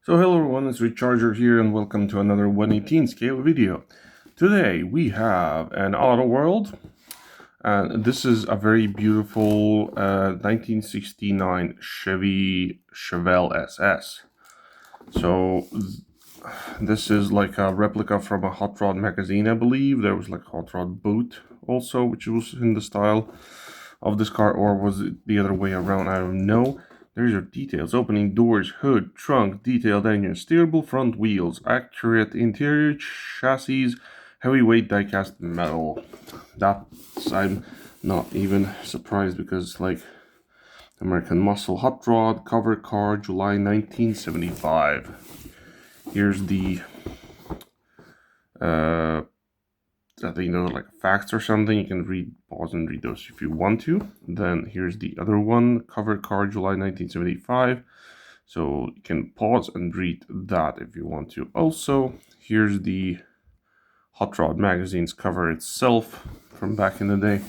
So hello everyone, it's Recharger here and welcome to another 1/18 scale video. Today we have an auto world, and this is a very beautiful 1969 Chevy Chevelle SS. So this is like a replica from a Hot Rod magazine, I believe. There was like a Hot Rod boot also, which was in the style of this car, or was it the other way around? I don't know. There's your details: opening doors, hood, trunk, detailed engine, steerable front wheels, accurate interior, chassis, heavyweight die-cast metal. I'm not even surprised because like American Muscle Hot Rod cover car, July 1975. Here's the I think those are like facts or something. You can pause and read those if you want to. Then here's the other one, cover car, July 1975. So you can pause and read that if you want to. Also, here's the Hot Rod magazine's cover itself from back in the day,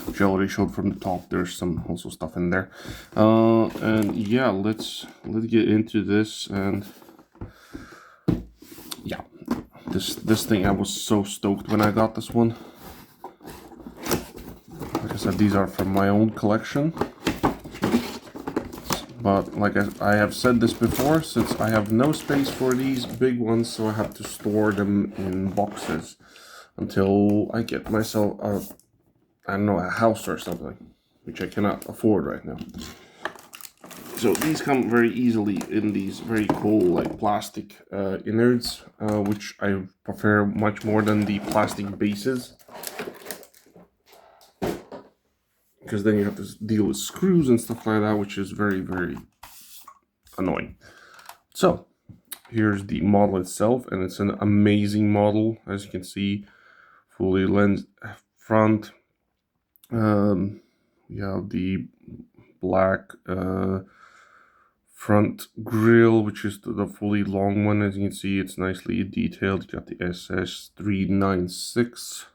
which I already showed from the top. There's some also stuff in there. And yeah, let's get into this. And yeah, this thing, I was so stoked when I got this one. Like I said, these are from my own collection. But like I have said this before, since I have no space for these big ones, so I have to store them in boxes until I get myself I don't know, a house or something, which I cannot afford right now. So these come very easily in these very cool like plastic innards, which I prefer much more than the plastic bases, because then you have to deal with screws and stuff like that, which is very, very annoying. So here's the model itself, and it's an amazing model. As you can see, fully lensed front. We have the black front grille, which is the fully long one. As you can see, it's nicely detailed. You got the SS396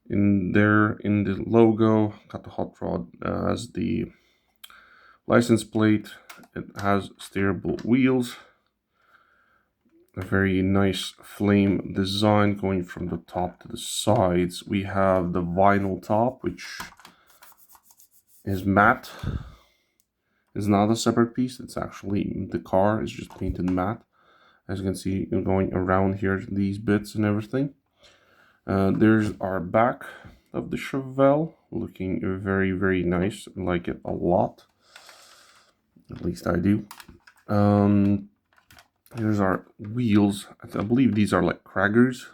in there in the logo. Got the Hot Rod as the license plate. It has steerable wheels. A very nice flame design going from the top to the sides. We have the vinyl top, which is matte. It's not a separate piece. It's actually, the car is just painted matte. As you can see, going around here, these bits and everything. There's our back of the Chevelle, looking very, very nice. I like it a lot. At least I do. Here's our wheels. I believe these are like Kraggers.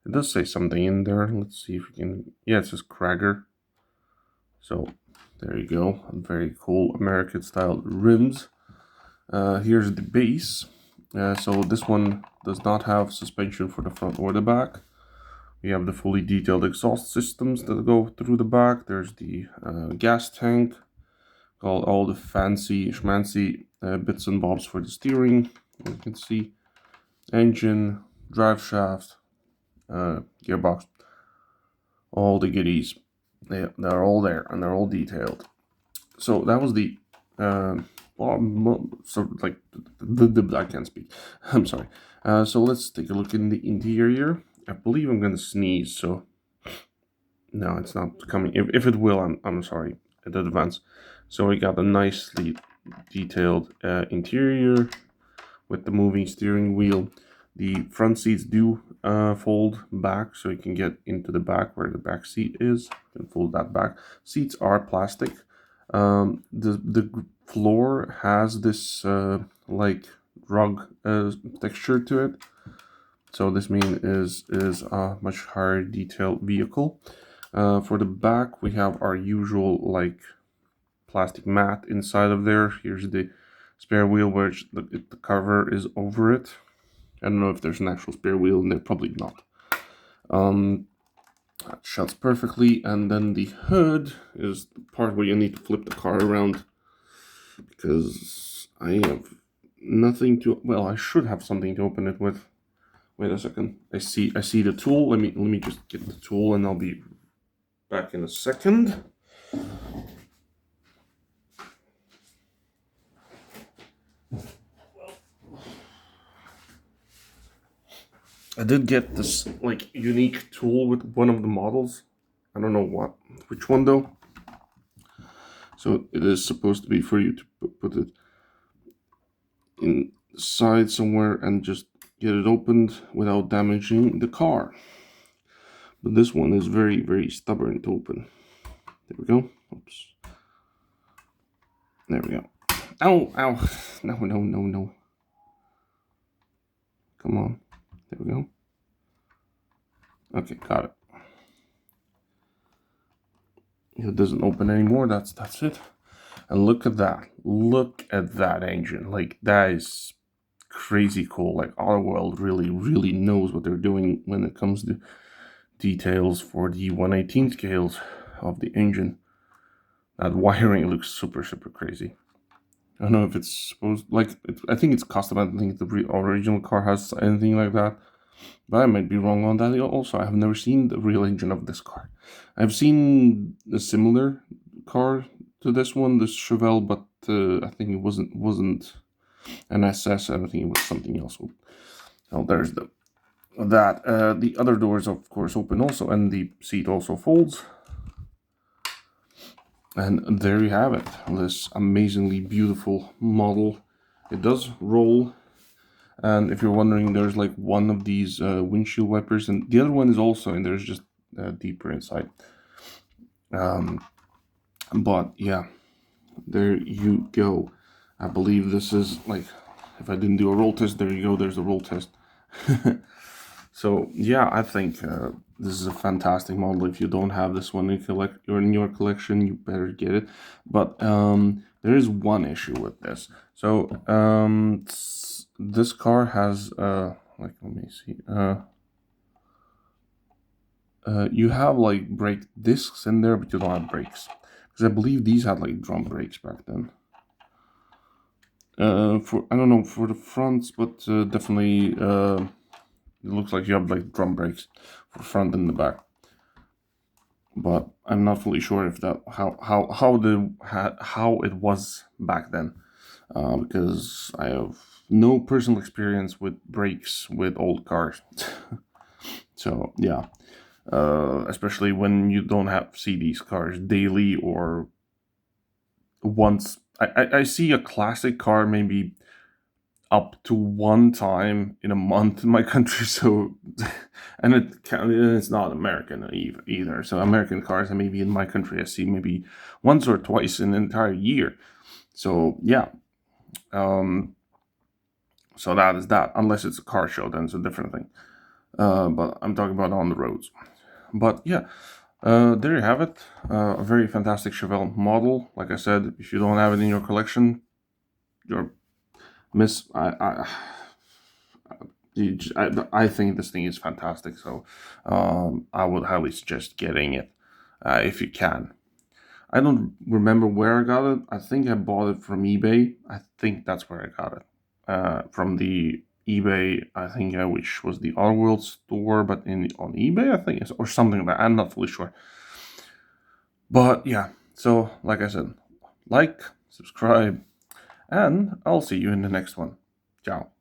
It does say something in there. Let's see if we can. Yeah, it says Kragger. So there you go. Very cool American style rims. Here's the base. So this one does not have suspension for the front or the back. We have the fully detailed exhaust systems that go through the back. There's the gas tank. Got all the fancy schmancy bits and bobs for the steering. As you can see, engine, drive shaft, gearbox, all the goodies. They're all there and they're all detailed. So that was the so like I can't speak. I'm sorry. So let's take a look in the interior. I believe I'm gonna sneeze, so no, it's not coming. If it will, I'm sorry in advance. So we got a nicely detailed interior with the moving steering wheel. The front seats do fold back, so you can get into the back where the back seat is. You can fold that back. Seats are plastic. The floor has this like rug texture to it, so this is a much higher detailed vehicle. For the back, we have our usual like plastic mat inside of there. Here's the spare wheel, which the cover is over it. I don't know if there's an actual spare wheel in there, probably not. That shuts perfectly, and then the hood is the part where you need to flip the car around, because I have nothing to, well, I should have something to open it with. Wait a second. I see the tool. Let me just get the tool and I'll be back in a second. I did get this like unique tool with one of the models. I don't know which one though. So it is supposed to be for you to put it inside somewhere and just get it opened without damaging the car. But this one is very, very stubborn to open. There we go. Oops. There we go. Ow, ow. No, no, no, no. Come on. There we go. Okay, got it. It doesn't open anymore. That's it. And look at that. Look at that engine. Like, that is crazy cool. Like, our world really, really knows what they're doing when it comes to details for the 1/18 scales of the engine. That wiring looks super, super crazy. I don't know if it's supposed, like, I think it's custom. I don't think the original car has anything like that. But I might be wrong on that also. I have never seen the real engine of this car. I've seen a similar car to this one, this Chevelle, but I think it wasn't an SS. I don't think it was something else. Oh, there's that. The other doors, of course, open also, and the seat also folds. And there you have it. This amazingly beautiful model. It does roll. And if you're wondering, there's like one of these windshield wipers, and the other one is also, and there's just deeper inside. But yeah, there you go. I believe this is like, if I didn't do a roll test, there you go. There's a roll test. So yeah, I think this is a fantastic model. If you don't have this one in your collection, you better get it. But there is one issue with this. So this car has like, let me see. You have like brake discs in there, but you don't have brakes, because I believe these had like drum brakes back then. For I don't know for the fronts, but definitely it looks like you have like drum brakes for front and the back. But I'm not fully sure if that how it was back then, because I have no personal experience with brakes with old cars. So yeah, especially when you don't see these cars daily or once. I see a classic car maybe up to one time in a month in my country. So, and it's not American either. So American cars, and maybe in my country I see maybe once or twice in an entire year. So yeah, so that is that. Unless it's a car show, then it's a different thing. But I'm talking about on the roads. But yeah, there you have it. A very fantastic Chevelle model. Like I said, if you don't have it in your collection, you're miss. I think this thing is fantastic. So I would highly suggest getting it if you can. I don't remember where I got it. I think I bought it from eBay. I think that's where I got it. From the eBay, I think, which was the Our World store, but on eBay, I think, or something like that. I'm not fully sure. But yeah, so like I said, like, subscribe, and I'll see you in the next one. Ciao.